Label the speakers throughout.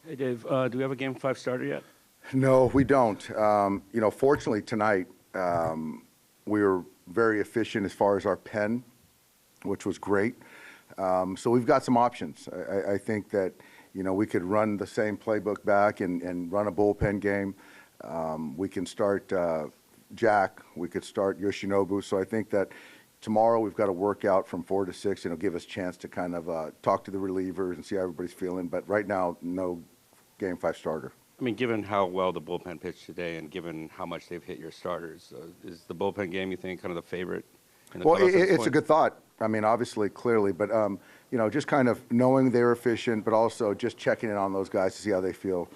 Speaker 1: Hey, Dave, do we have a Game 5 starter yet?
Speaker 2: No, we don't. Fortunately tonight, we were very efficient as far as our pen, which was great. So we've got some options. I think that, we could run the same playbook back and run a bullpen game. We can start Jack. We could start Yoshinobu. So I think that tomorrow we've got a workout from 4 to 6, and it'll give us a chance to kind of talk to the relievers and see how everybody's feeling. But right now, no Game 5 starter.
Speaker 1: I mean, given how well the bullpen pitched today and given how much they've hit your starters, is the bullpen game, you think, kind of the favorite in the
Speaker 2: Well,
Speaker 1: playoffs at this
Speaker 2: it's a
Speaker 1: point?
Speaker 2: good thought. I mean, obviously, clearly, but just kind of knowing they're efficient, but also just checking in on those guys to see how they feel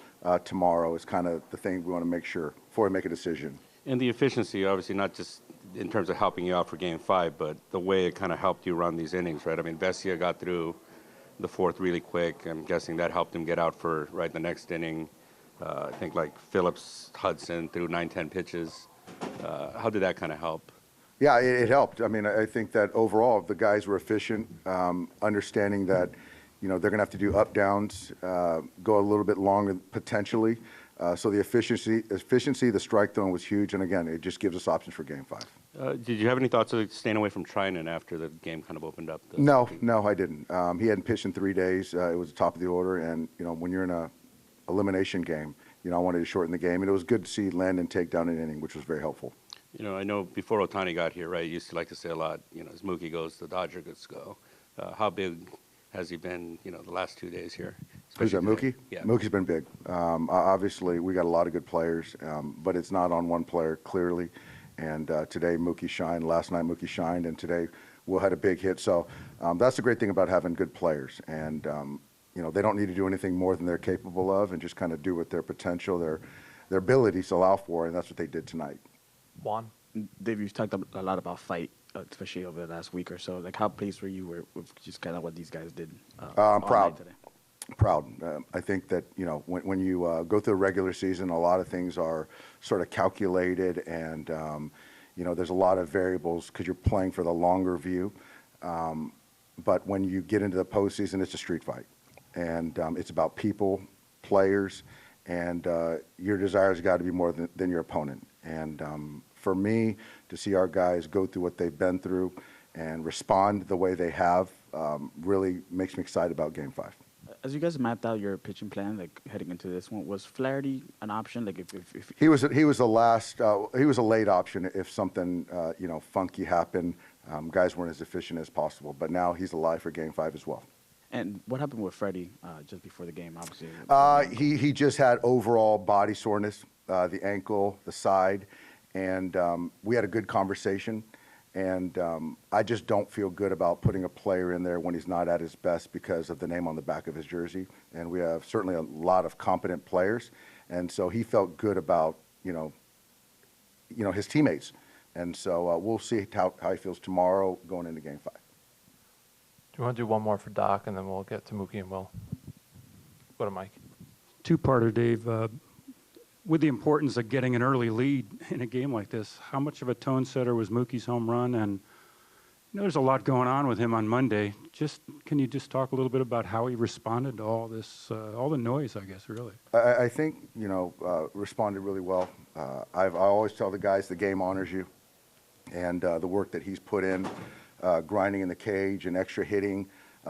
Speaker 2: tomorrow is kind of the thing we want to make sure before we make a decision.
Speaker 1: And the efficiency, obviously, not just in terms of helping you out for Game 5, but the way it kind of helped you run these innings, right? I mean, Vesia got through the fourth really quick. I'm guessing that helped him get out for the next inning. I think like Phillips, Hudson threw 9, 10 pitches. How did that kind of help?
Speaker 2: Yeah, it helped. I mean, I think that overall the guys were efficient, understanding that, they're going to have to do up downs, go a little bit longer potentially. So the efficiency, the strike throwing was huge, and again, it just gives us options for Game 5.
Speaker 1: Did you have any thoughts of staying away from Trinan after the game kind of opened up?
Speaker 2: No, I didn't. He hadn't pitched in 3 days. It was the top of the order, and when you're in a elimination game, I wanted to shorten the game, and it was good to see Landon take down an inning, which was very helpful.
Speaker 1: I know before Ohtani got here, right, you used to like to say a lot, as Mookie goes, the Dodger goods go. How big has he been, the last 2 days here?
Speaker 2: Who's that, Mookie?
Speaker 1: Yeah.
Speaker 2: Mookie's been big. Obviously, we got a lot of good players, but it's not on one player, clearly. And today, Mookie shined. Last night, Mookie shined. And today, Will had a big hit. So that's the great thing about having good players. And, they don't need to do anything more than they're capable of and just kind of do what their potential, their abilities allow for. And that's what they did tonight.
Speaker 3: Juan?
Speaker 4: Dave, you've talked a lot about fight, especially over the last week or so. Like, how pleased were you with just kind of what these guys did?
Speaker 2: I'm
Speaker 4: all
Speaker 2: proud.
Speaker 4: night today?
Speaker 2: Proud. I think that, when you go through a regular season, a lot of things are sort of calculated and, there's a lot of variables because you're playing for the longer view. But when you get into the postseason, it's a street fight. And it's about people, players, and your desires got to be more than your opponent. And for me, to see our guys go through what they've been through and respond the way they have really makes me excited about Game 5.
Speaker 4: As you guys mapped out your pitching plan, like heading into this one, was Flaherty an option? Like, if
Speaker 2: He was the last. He was a late option if something funky happened. Guys weren't as efficient as possible, but now he's alive for Game 5 as well.
Speaker 4: And what happened with Freddie just before the game? Obviously,
Speaker 2: He just had overall body soreness, the ankle, the side, and we had a good conversation. And I just don't feel good about putting a player in there when he's not at his best because of the name on the back of his jersey. And we have certainly a lot of competent players, and so he felt good about his teammates. And so we'll see how he feels tomorrow going into Game 5.
Speaker 3: Do you want to do one more for Doc, and then we'll get to Mookie and Will? Go to Mike.
Speaker 5: Two-parter, Dave. With the importance of getting an early lead in a game like this, how much of a tone setter was Mookie's home run? And there's a lot going on with him on Monday. Can you just talk a little bit about how he responded to all this, all the noise, I guess, really?
Speaker 2: I think, responded really well. I always tell the guys the game honors you, and the work that he's put in, grinding in the cage and extra hitting,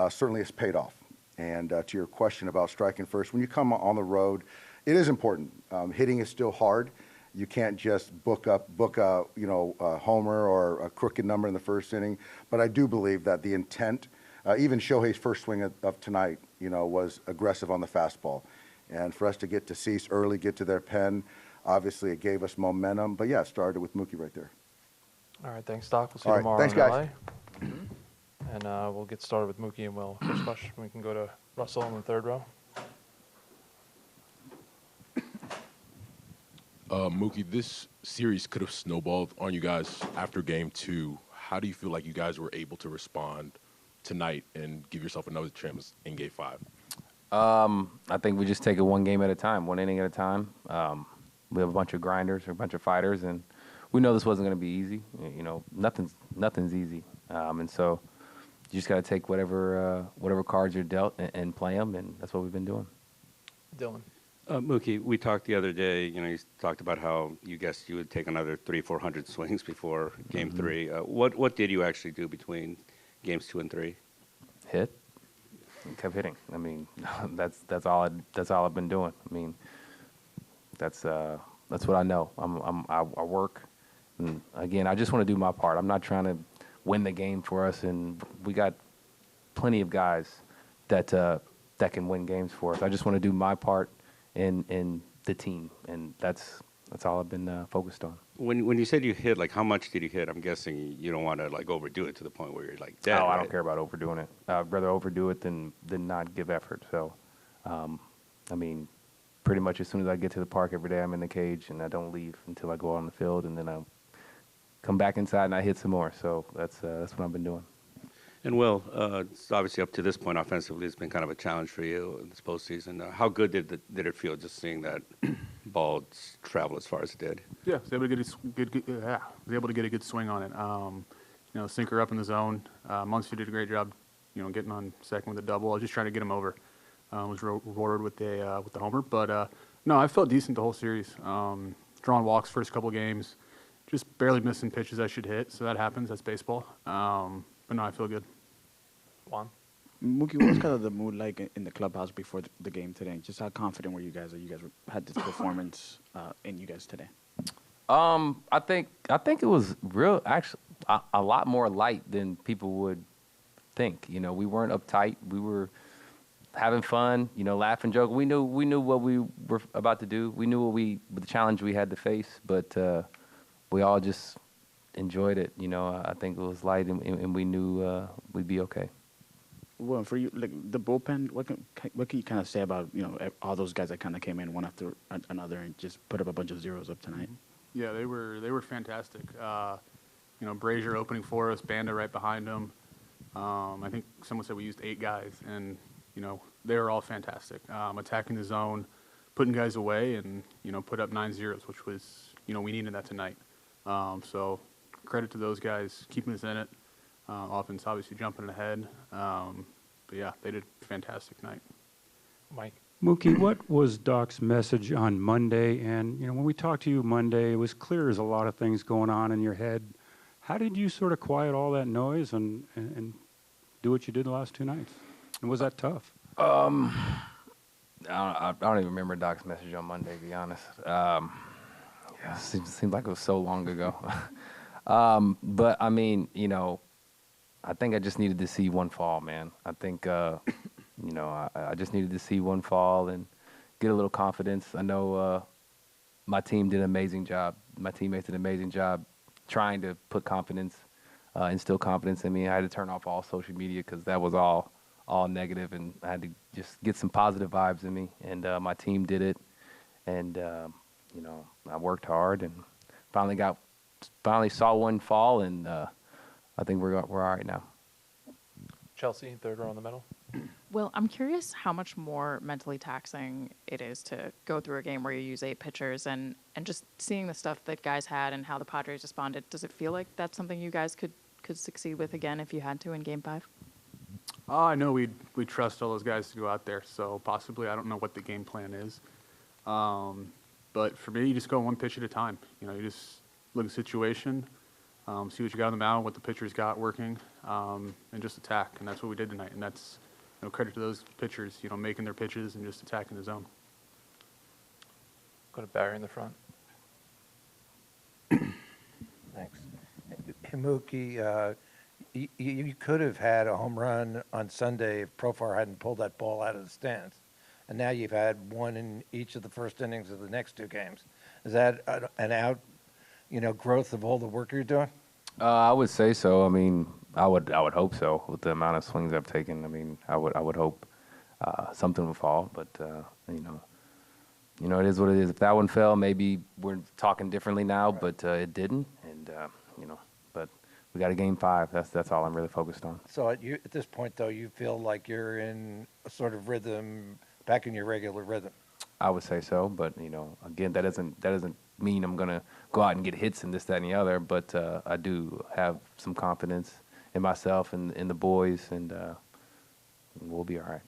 Speaker 2: certainly has paid off. And to your question about striking first, when you come on the road, it is important. Hitting is still hard. You can't just book a homer or a crooked number in the first inning. But I do believe that the intent, even Shohei's first swing of tonight, was aggressive on the fastball. And for us to get to Cease early, get to their pen, obviously it gave us momentum. But yeah, it started with Mookie right there.
Speaker 3: All right, thanks, Doc. We'll see
Speaker 2: All
Speaker 3: you
Speaker 2: right,
Speaker 3: tomorrow
Speaker 2: thanks,
Speaker 3: in
Speaker 2: guys.
Speaker 3: LA. And we'll get started with Mookie and Will. First question, we can go to Russell in the third row.
Speaker 6: Mookie, this series could have snowballed on you guys after Game 2. How do you feel like you guys were able to respond tonight and give yourself another chance in Game 5?
Speaker 7: I think we just take it one game at a time, one inning at a time. We have a bunch of grinders, or a bunch of fighters, and we know this wasn't going to be easy. Nothing's easy, and so you just got to take whatever cards you're dealt and play them, and that's what we've been doing.
Speaker 3: Dylan.
Speaker 1: Mookie, we talked the other day. You talked about how you guessed you would take another 300-400 swings before Game 3. What did you actually do between Games 2 and 3?
Speaker 7: Hit. And kept hitting. I mean, that's all I've been doing. I mean, that's what I know. I work, and again, I just want to do my part. I'm not trying to win the game for us, and we got plenty of guys that can win games for us. I just want to do my part in the team, and that's all I've been focused on.
Speaker 1: When you said you hit, like how much did you hit? I'm guessing you don't want to like overdo it to the point where you're like dead.
Speaker 7: Oh, I
Speaker 1: right?
Speaker 7: don't care about overdoing it. I'd rather overdo it than not give effort. So, I mean, pretty much as soon as I get to the park every day, I'm in the cage, and I don't leave until I go out on the field, and then I come back inside and I hit some more. So that's what I've been doing.
Speaker 1: And Will, it's obviously up to this point offensively, it's been kind of a challenge for you in this postseason. How good did it feel just seeing that ball travel as far as it did?
Speaker 8: Yeah, was able to was able to get a good swing on it. Sinker up in the zone. Muncie did a great job, getting on second with a double. I was just trying to get him over. Was rewarded with the homer, but no, I felt decent the whole series. Drawing walks first couple games, just barely missing pitches I should hit. So that happens. That's baseball. But no, I feel good.
Speaker 3: Juan.
Speaker 4: Mookie, what was kind of the mood like in the clubhouse before the game today? Just how confident were you guys that you guys had this performance in you guys today?
Speaker 7: I think it was real, actually, a lot more light than people would think. We weren't uptight. We were having fun, laughing, joking. We knew what we were about to do. We knew the challenge we had to face, but we all just enjoyed it. I think it was light, and we knew we'd be okay.
Speaker 4: Well, for you, like the bullpen, what can you kind of say about all those guys that kind of came in one after another and just put up a bunch of zeros up tonight?
Speaker 8: Yeah, they were fantastic. Brazier opening for us, Banda right behind him. I think someone said we used 8 guys, and they were all fantastic. Attacking the zone, putting guys away, and put up 9 zeros, which was we needed that tonight. So credit to those guys keeping us in it. Offense obviously jumping ahead. But yeah, they did a fantastic night.
Speaker 3: Mike.
Speaker 5: Mookie, what was Doc's message on Monday? And, when we talked to you Monday, it was clear there's a lot of things going on in your head. How did you sort of quiet all that noise and do what you did the last 2 nights? And was that tough?
Speaker 7: I don't even remember Doc's message on Monday, to be honest. It seems like it was so long ago. But, I mean, I think I just needed to see one fall, man. I think, I just needed to see one fall and get a little confidence. I know my team did an amazing job. My teammates did an amazing job trying to put confidence, instill confidence in me. I had to turn off all social media because that was all negative, and I had to just get some positive vibes in me. And my team did it, and I worked hard and finally saw one fall, and I think we're all right now.
Speaker 3: Chelsea, third row in the middle.
Speaker 9: Well, I'm curious how much more mentally taxing it is to go through a game where you use 8 pitchers and just seeing the stuff that guys had and how the Padres responded. Does it feel like that's something you guys could succeed with again if you had to in Game 5?
Speaker 8: I know we trust all those guys to go out there, so possibly. I don't know what the game plan is. But for me, you just go one pitch at a time. You just look at the situation, see what you got on the mound, what the pitcher's got working, and just attack. And that's what we did tonight. And that's credit to those pitchers, making their pitches and just attacking the zone.
Speaker 3: Go to Barry in the front.
Speaker 10: Thanks. Hey, Mookie, you could have had a home run on Sunday if Profar hadn't pulled that ball out of the stands. And now you've had one in each of the first innings of the next 2 games. Is that an growth of all the work you're doing?
Speaker 7: I would say so. I mean, I would hope so. With the amount of swings I've taken, I mean, I would hope something would fall. But it is what it is. If that one fell, maybe we're talking differently now. Right. But it didn't, and but we got a Game 5. That's all I'm really focused on.
Speaker 10: So at this point, though, you feel like you're in a sort of rhythm, back in your regular rhythm.
Speaker 7: I would say so, but again, that doesn't mean I'm gonna go out and get hits and this, that, and the other. But I do have some confidence in myself and in the boys, and we'll be all right.